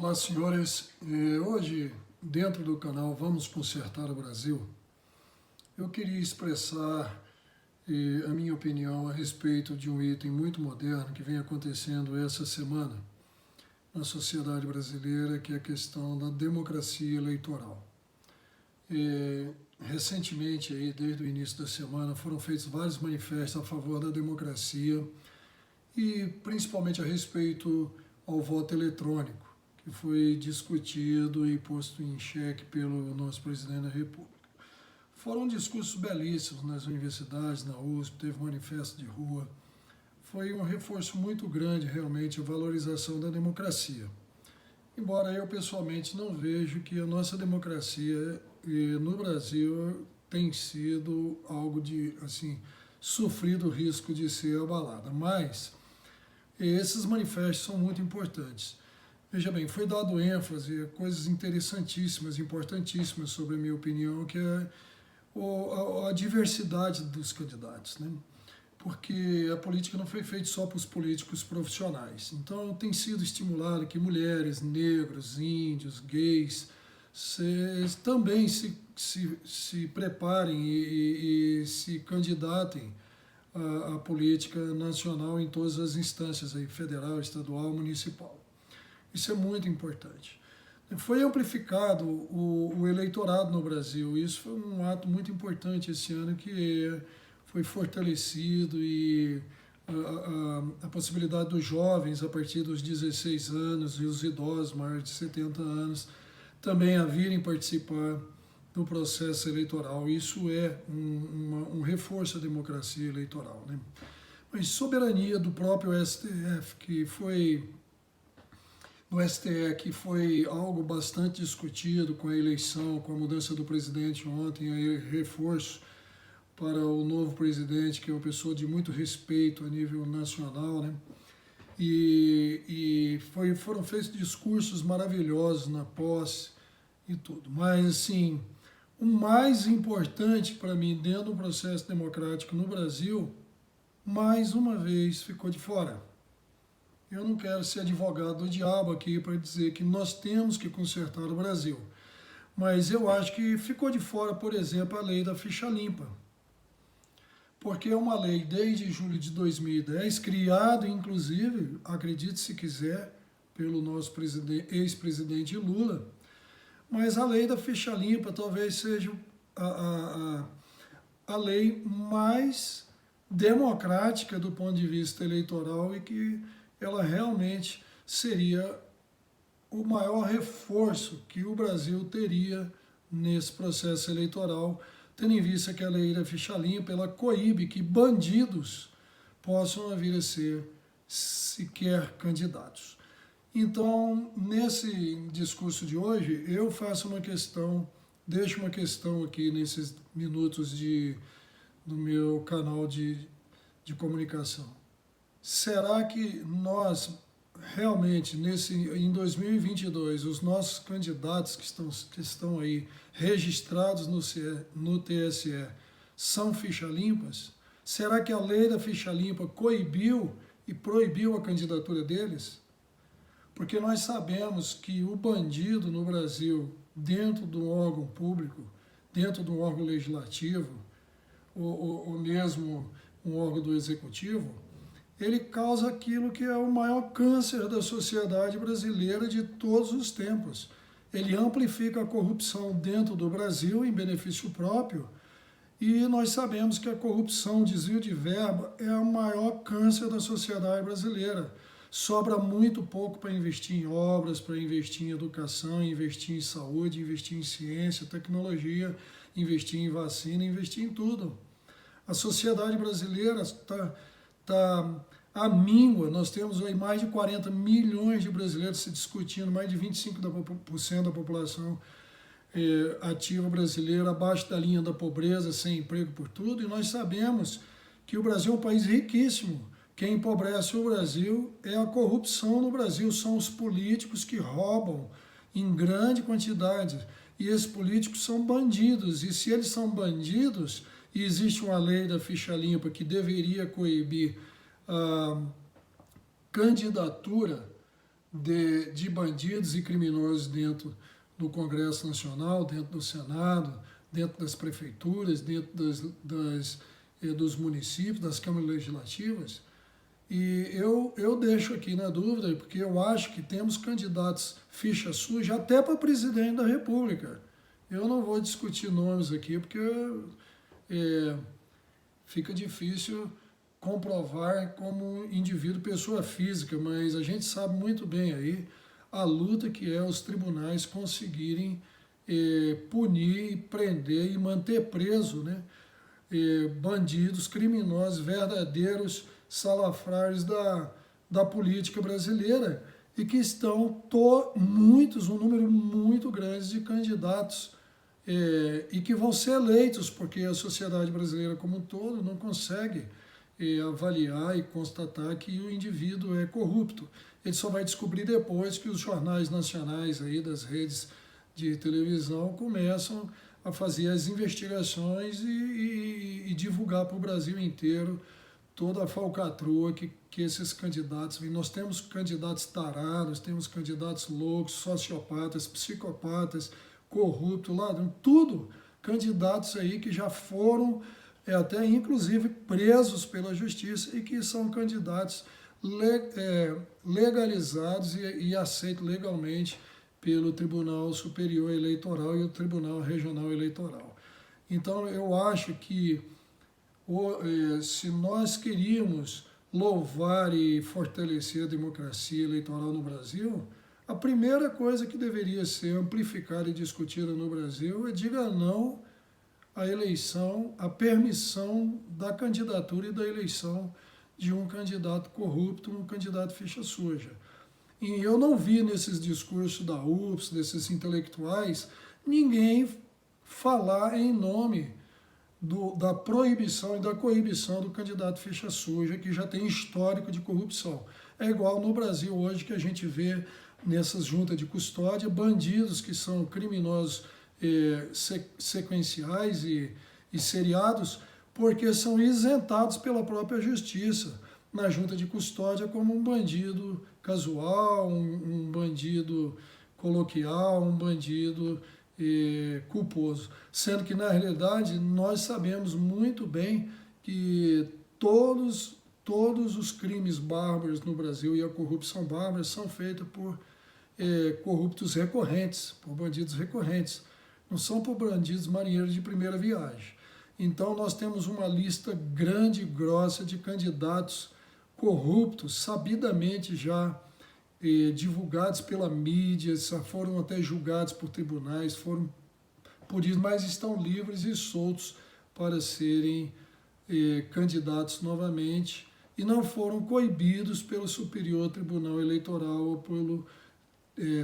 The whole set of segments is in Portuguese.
Olá, senhores. Hoje, dentro do canal Vamos Consertar o Brasil, eu queria expressar a minha opinião a respeito de um item muito moderno que vem acontecendo essa semana na sociedade brasileira, que é a questão da democracia eleitoral. Recentemente, desde o início da semana, foram feitos vários manifestos a favor da democracia e principalmente a respeito ao voto eletrônico, que foi discutido e posto em xeque pelo nosso presidente da República. Foram discursos belíssimos nas universidades, na USP, teve manifesto de rua. Foi um reforço muito grande, realmente, a valorização da democracia. Embora eu, pessoalmente, não vejo que a nossa democracia no Brasil tem sido algo de, assim, sofrido o risco de ser abalada. Mas esses manifestos são muito importantes. Veja bem, foi dado ênfase a coisas interessantíssimas, importantíssimas, sobre a minha opinião, que é a diversidade dos candidatos, né? Porque a política não foi feita só para os políticos profissionais. Então, tem sido estimulado que mulheres, negros, índios, gays, também se preparem e se candidatem à política nacional em todas as instâncias, aí, federal, estadual, municipal. Isso é muito importante. Foi amplificado o eleitorado no Brasil. Isso foi um ato muito importante esse ano, que foi fortalecido, e a possibilidade dos jovens, a partir dos 16 anos, e os idosos maiores de 70 anos, também a virem participar do processo eleitoral. Isso é um reforço à democracia eleitoral, né? Mas soberania do próprio STF, que foi algo bastante discutido com a eleição, com a mudança do presidente ontem, aí reforço para o novo presidente, que é uma pessoa de muito respeito a nível nacional, né? Foram feitos discursos maravilhosos na posse e tudo. Mas, assim, o mais importante para mim dentro do processo democrático no Brasil, mais uma vez, ficou de fora. Eu não quero ser advogado do diabo aqui para dizer que nós temos que consertar o Brasil. Mas eu acho que ficou de fora, por exemplo, a lei da ficha limpa. Porque é uma lei desde julho de 2010, criada, inclusive, acredite se quiser, pelo nosso ex-presidente Lula. Mas a lei da ficha limpa talvez seja a lei mais democrática do ponto de vista eleitoral, e que ela realmente seria o maior reforço que o Brasil teria nesse processo eleitoral, tendo em vista que a lei da ficha limpa, ela coíbe que bandidos possam vir a ser sequer candidatos. Então, nesse discurso de hoje, eu deixo uma questão aqui nesses minutos do meu canal de comunicação. Será que nós realmente, em 2022, os nossos candidatos que estão aí registrados no TSE são ficha limpas? Será que a lei da ficha limpa coibiu e proibiu a candidatura deles? Porque nós sabemos que o bandido no Brasil, dentro do órgão público, dentro do órgão legislativo, ou mesmo um órgão do executivo, ele causa aquilo que é o maior câncer da sociedade brasileira de todos os tempos. Ele amplifica a corrupção dentro do Brasil em benefício próprio, e nós sabemos que a corrupção, o desvio de verba, é o maior câncer da sociedade brasileira. Sobra muito pouco para investir em obras, para investir em educação, investir em saúde, investir em ciência, tecnologia, investir em vacina, investir em tudo. A sociedade brasileira está à míngua. Nós temos aí mais de 40 milhões de brasileiros se discutindo, mais de 25% da população ativa brasileira abaixo da linha da pobreza, sem emprego por tudo, e nós sabemos que o Brasil é um país riquíssimo. Quem empobrece o Brasil é a corrupção no Brasil, são os políticos que roubam em grande quantidade, e esses políticos são bandidos, e se eles são bandidos, e existe uma lei da ficha limpa que deveria coibir a candidatura de bandidos e criminosos dentro do Congresso Nacional, dentro do Senado, dentro das prefeituras, dentro dos municípios, das câmaras legislativas. E eu deixo aqui na dúvida, porque eu acho que temos candidatos ficha suja até para presidente da República. Eu não vou discutir nomes aqui, porque fica difícil comprovar como indivíduo, pessoa física, mas a gente sabe muito bem aí a luta que é os tribunais conseguirem punir, prender e manter preso, né, bandidos, criminosos, verdadeiros salafrários da política brasileira e que estão um número muito grande de candidatos e que vão ser eleitos, porque a sociedade brasileira como um todo não consegue avaliar e constatar que o indivíduo é corrupto. Ele só vai descobrir depois que os jornais nacionais aí das redes de televisão começam a fazer as investigações e divulgar para o Brasil inteiro toda a falcatrua que esses candidatos vêm. Nós temos candidatos tarados, temos candidatos loucos, sociopatas, psicopatas, corruptos, ladrões, tudo candidatos aí que já foram até inclusive presos pela justiça e que são candidatos legalizados e aceitos legalmente pelo Tribunal Superior Eleitoral e o Tribunal Regional Eleitoral. Então eu acho que se nós queríamos louvar e fortalecer a democracia eleitoral no Brasil, a primeira coisa que deveria ser amplificada e discutida no Brasil é diga não à eleição, à permissão da candidatura e da eleição de um candidato corrupto, um candidato ficha suja. E eu não vi nesses discursos da UPS, desses intelectuais, ninguém falar em nome da proibição e da coibição do candidato ficha suja, que já tem histórico de corrupção. É igual no Brasil hoje que a gente vê nessas juntas de custódia, bandidos que são criminosos sequenciais e seriados, porque são isentados pela própria justiça na junta de custódia como um bandido casual, um bandido coloquial, um bandido culposo. Sendo que, na realidade, nós sabemos muito bem que todos os crimes bárbaros no Brasil e a corrupção bárbara são feitos por corruptos recorrentes, por bandidos recorrentes. Não são por bandidos marinheiros de primeira viagem. Então, nós temos uma lista grande e grossa de candidatos corruptos, sabidamente já divulgados pela mídia, foram até julgados por tribunais, foram por isso, mas estão livres e soltos para serem candidatos novamente e não foram coibidos pelo Superior Tribunal Eleitoral ou pelo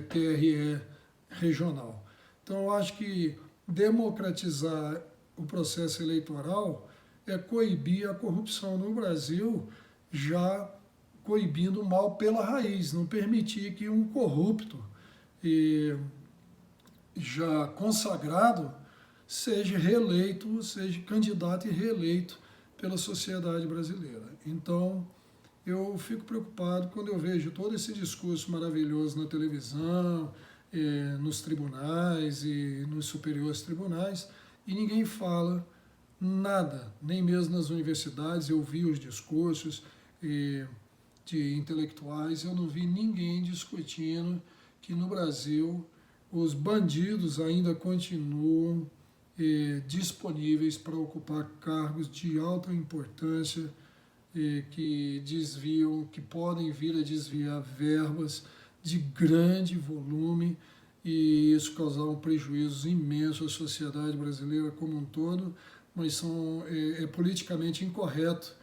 TRE regional. Então, eu acho que democratizar o processo eleitoral é coibir a corrupção no Brasil, já coibindo o mal pela raiz, não permitir que um corrupto já consagrado seja reeleito, seja candidato e reeleito pela sociedade brasileira. Então, eu fico preocupado quando eu vejo todo esse discurso maravilhoso na televisão, nos tribunais e nos superiores tribunais, e ninguém fala nada, nem mesmo nas universidades. Eu vi os discursos de intelectuais, eu não vi ninguém discutindo que no Brasil os bandidos ainda continuam disponíveis para ocupar cargos de alta importância, que desviam, que podem vir a desviar verbas de grande volume, e isso causar um prejuízo imenso à sociedade brasileira como um todo, mas é politicamente incorreto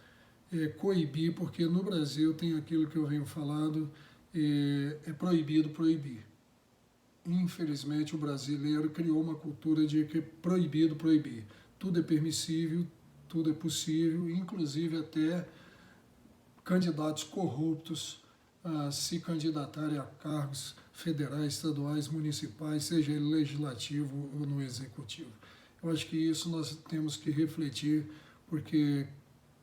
coibir, porque no Brasil tem aquilo que eu venho falando, é proibido proibir. Infelizmente, o brasileiro criou uma cultura de que é proibido proibir. Tudo é permissível, tudo é possível, inclusive até candidatos corruptos a se candidatarem a cargos federais, estaduais, municipais, seja ele legislativo ou no executivo. Eu acho que isso nós temos que refletir, porque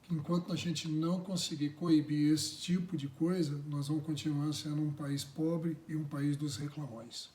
enquanto a gente não conseguir coibir esse tipo de coisa, nós vamos continuar sendo um país pobre e um país dos reclamões.